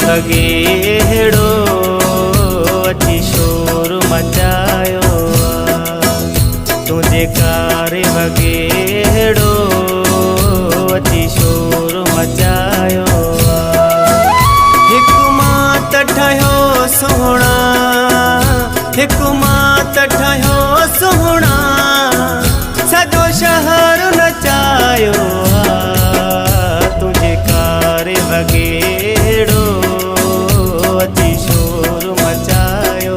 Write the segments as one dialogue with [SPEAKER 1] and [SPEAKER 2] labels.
[SPEAKER 1] वगेड़ो अची शोर मचायो तुझे कार वगेड़ो अची शोर मचायो हिक मात ठहियो सोहणा हिक मात ठहियो सोहणा सॼो शहर नचायो तुझे कार वगेड़ो अची शोर मचायो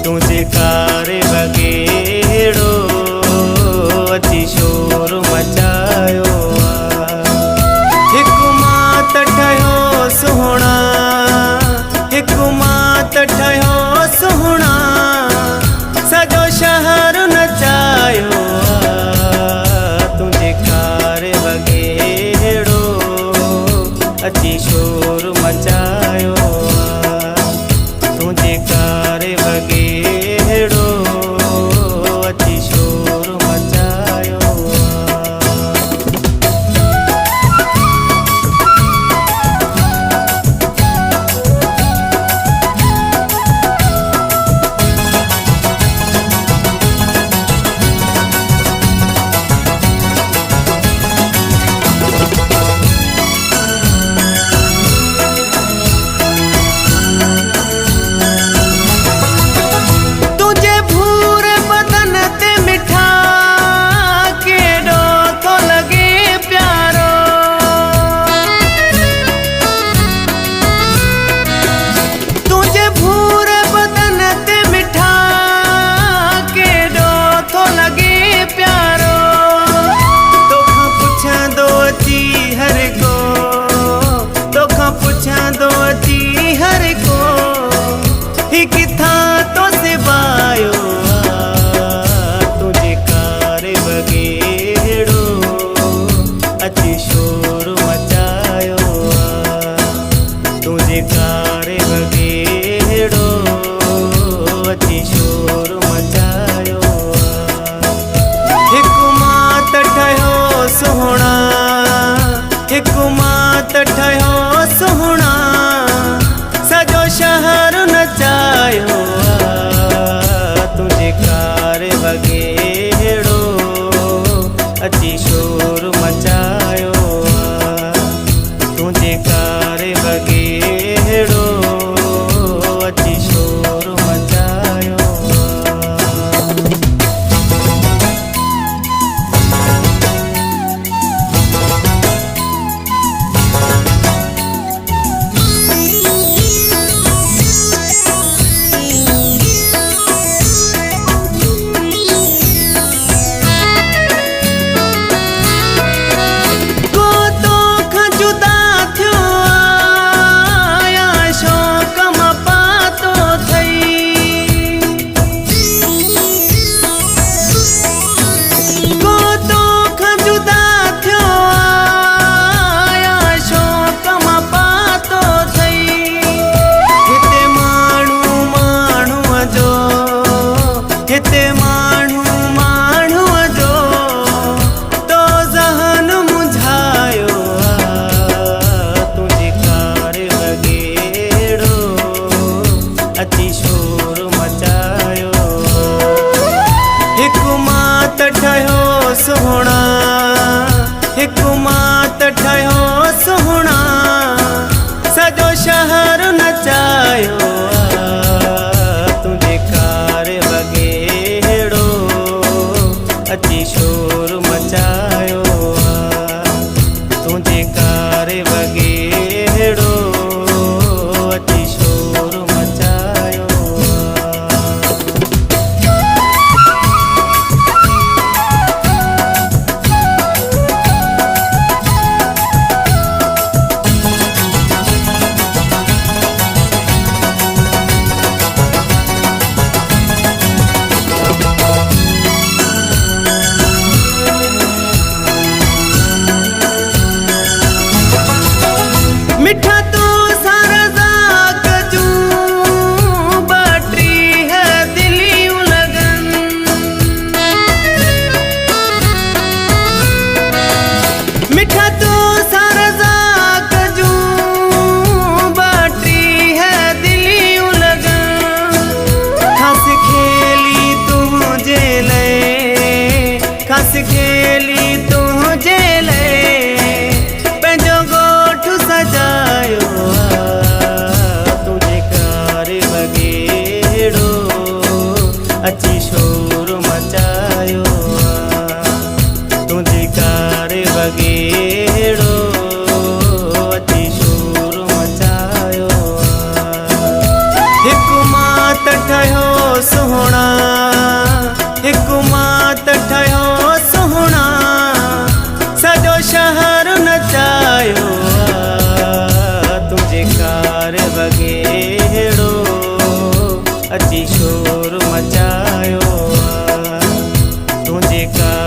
[SPEAKER 1] तुझे कार वगेड़ो अची शोर मचायो हिक मात ठहियो सोहणा हिक मात ठहियो सोहणा सॼो शहर नचायो तुझे कार वगेड़ो अची शोर मचायो तुझे कार वगेड़ो अची शोर मचायो अची शोर मचायो तुझे कार वगेड़ो अची शोर मचायो हिक मात ठहियो सोहणा हिक मात ठहियो सोहणा सॼो शहर नचायो तुझे कार वगेड़ो अची शोर मचायो तुझे कार वगेड़ो अची शोर मचायो अची शोर मचायो हिक मात ठहियो सोहणा हिक मात ठहियो सोहणा सॼो शहर नचायो तुझे कार वगेड़ो अची शोर मचायो तुझे कार वगेड़ो अची शोर मचायो खेली तुझे ले पंहिंजो ॻोठु सजायो तुझे कार वगेड़ो अची शोर मचायो तुझे कार वगेड़ो अची शोर मचायो हिकु मात ठहियो सुहिणा हिकु मात ठहियो सुहिणा सॼो शहर नचायो तुझे कार वगेड़ो अची शोर मचायो तुझे कार